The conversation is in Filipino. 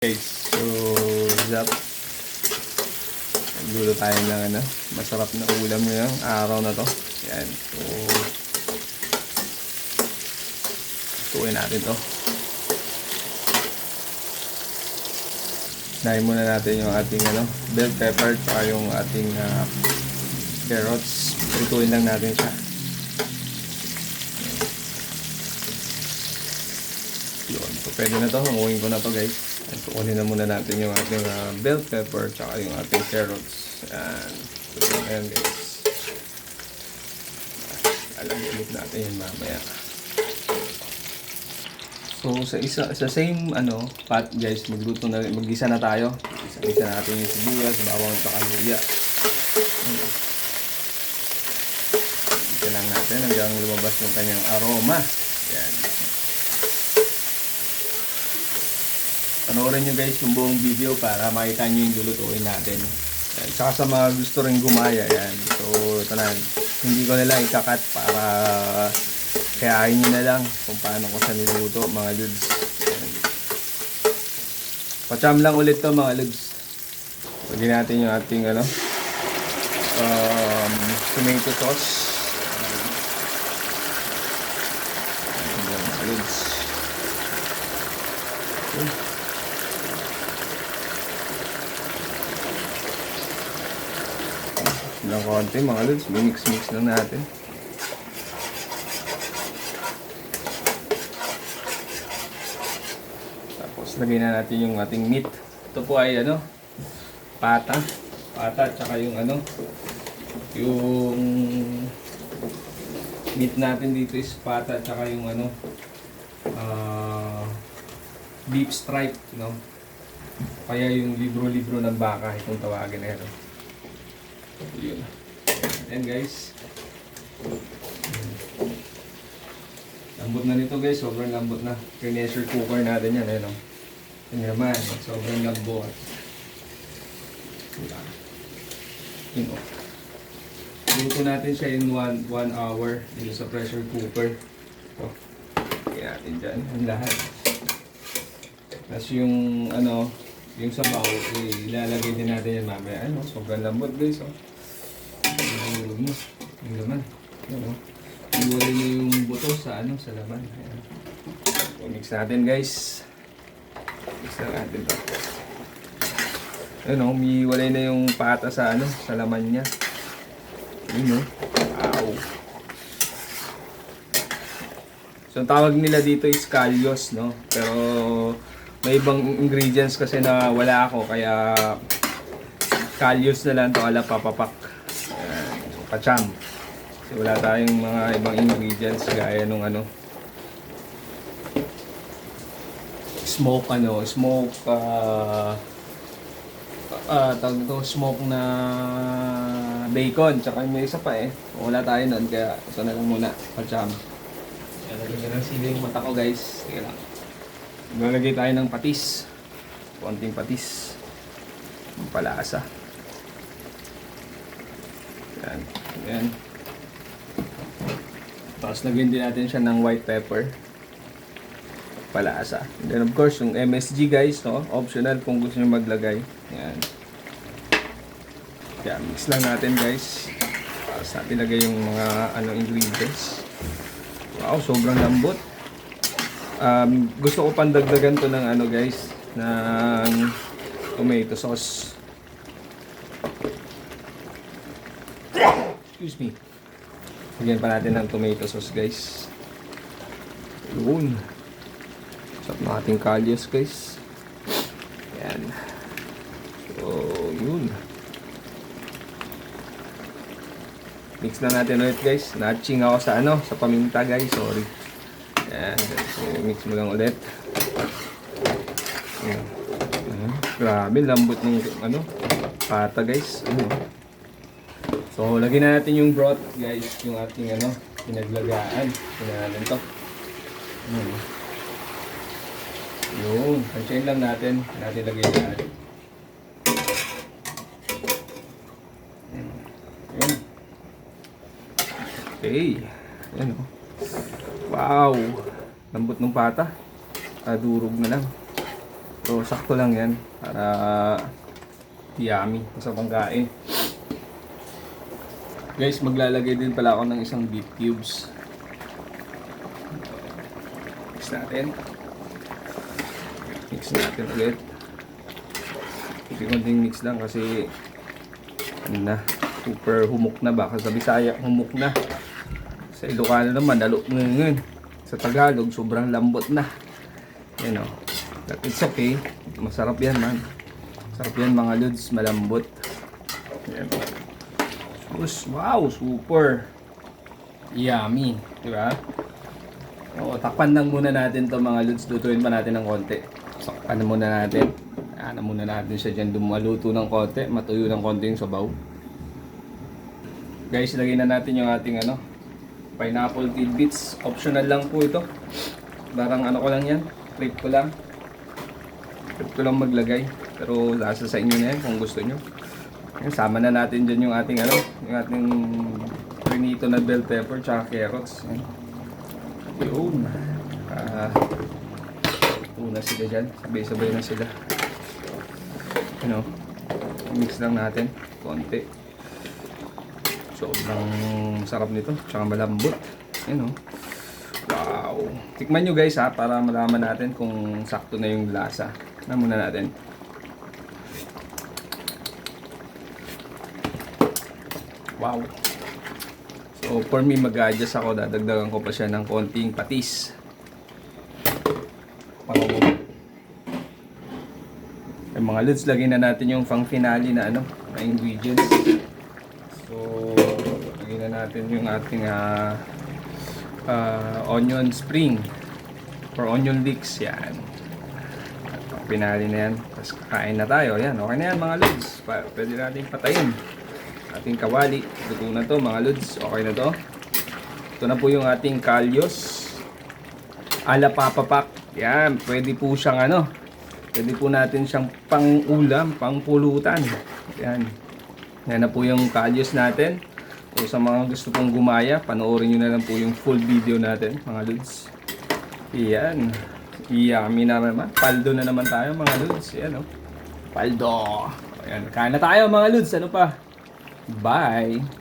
Okay, so Zap, nagluto tayo ng masarap na ulam ngayong araw na to. Yan, so tuuin natin to. Nahin muna natin yung ating bell pepper at yung ating carrots. Prituin lang natin siya. Yun, so pwede na to, hanguin ko na to guys. So, kunin na muna natin yung ating bell pepper tsaka yung ating carrots. Yan. So, ayan guys. Alam-ulit natin yun mamaya. So, sa same pot guys, mag-gisa na tayo. Isa natin yung sibuyas, bawang tsaka luya. Gisa lang natin hanggang lumabas yung kanyang aroma. Yan. Panoorin nyo guys yung buong video para makita nyo yung lulutuin natin. Yan. Saka sa mga gusto rin gumaya yan. So ito na, hindi ko na lang ikakat para kayahin nyo na lang kung paano ko sa niluto mga lods. Yan. Pacham lang ulit to mga lods. Lagyan natin yung ating tomato sauce. Yan mga lods. Ng konti mga lods, mix lang natin. Tapos lagay na natin yung ating meat. Ito po ay pata at saka yung yung meat natin dito is pata at saka yung beef stripe, kaya yung libro ng baka itong tawagin na yun. Yun. Ayan guys. Lambot na nito guys. Sobrang lambot na. Pressure cooker natin yan. Ayan o. Yan naman. Sobrang lambot. Yun o. Luto natin siya in 1 hour. Dito sa pressure cooker. Ito. Kaya natin dyan. Ang lahat. Tapos yung yung sabaw, ilalagay din natin yan mamaya. Sobrang lambot guys. Yung laman. Iwalay na yung buto sa laman. Ayan. So, mix natin guys. Mix na natin to. Umiwalay na yung pata sa sa laman niya. Yun Wow. So ang tawag nila dito is kalyos, pero may ibang ingredients kasi na wala ako, kaya kalyos na lang to, ala papapak. Pacham. Kasi wala tayong mga ibang ingredients gaya nung smoke smoke na bacon, tsaka may isa pa wala tayo nun, kaya ito na lang muna, pacham. Lalagyan ng sili yung mata ko guys. Sige lang. Lalagay tayo ng patis, konting patis, palasa. Yan. Tapos lagyan din natin siya ng white pepper, palasa. And then of course yung MSG guys, optional kung gusto niyo maglagay. Yan. Kaya mix lang natin guys. Tapos natin lagay yung mga ingredients. Wow, sobrang lambot. Gusto ko pandagdagan to ng guys, ng tomato sauce. Excuse me. Lagyan pa natin ng tomato sauce guys. Yun. Sarap ng ating kalyos guys. Yan. So, yun. Mix na natin ulit guys. Natching ako sa sa paminta guys. Sorry. Yan. So, mix mo lang ulit. Yan. Grabe, lambot ng pata guys. So, lagyan na natin yung broth guys, yung ating pinaglagaan. Pinalan to. Yun, hansayin lang natin lagay na. Yun. Okay. Yan Wow. Lambot ng pata. Durog na lang. So, sakto lang yan para yummy sa pangkain. Guys, maglalagay din pala ako ng isang beef cubes. Mix natin. Mix natin ulit. Kunting mix lang kasi ano na, super humok na ba? Kasi sa Bisaya, humok na. Sa Ilocano naman, lalo ngayon. Sa Tagalog, sobrang lambot na. Yan o. But it's okay. Masarap yan, man. Masarap yan, mga lods. Malambot. Yan o. Wow, super yummy. Diba? O, takpan lang muna natin to mga lods. Lutuin pa natin ng konti. Takpan na muna natin. Ano muna natin siya dyan. Lumaluto ng konti. Matuyo ng konti yung sabaw. Guys, lagay na natin yung ating pineapple tidbits. Optional lang po ito. Parang ano ko lang yan. Trip ko lang. Trip ko lang maglagay. Pero nasa sa inyo na yan kung gusto nyo. Sama na natin dyan yung ating yung ating prinito na bell pepper tsaka carrots. Yun. Una sila dyan. Sabay-sabay na sila. Mix lang natin. Konti. Sobrang sarap nito. Tsaka malambot. Wow. Tikman nyo guys para malaman natin kung sakto na yung lasa. Muna natin. Wow. So for me mag-adjust ako. Dadagdagan ko pa siya ng konting patis. Yung mga lods, lagyan na natin yung pang finale na na ingredients. So lagyan na natin yung ating onion spring or onion leeks. Yan. At pang finale na yan. Tapos kakain na tayo. Yan. Okay na yan mga lods. Pwede natin patayin ating kawali. Luto na to mga lods. Okay na to. Ito na po yung ating kalyos ala papapak. Yan. Pwede po siyang pwede po natin siyang pang-ulam, pang-pulutan. Yan. Yan na po yung kalyos natin. So sa mga gusto pong gumaya, panoorin nyo na lang po yung full video natin mga lods. Yan. Yummy na naman. Paldo na naman tayo mga lods. Yan Paldo. Ayan. Kain na tayo mga lods. Ano pa? Bye!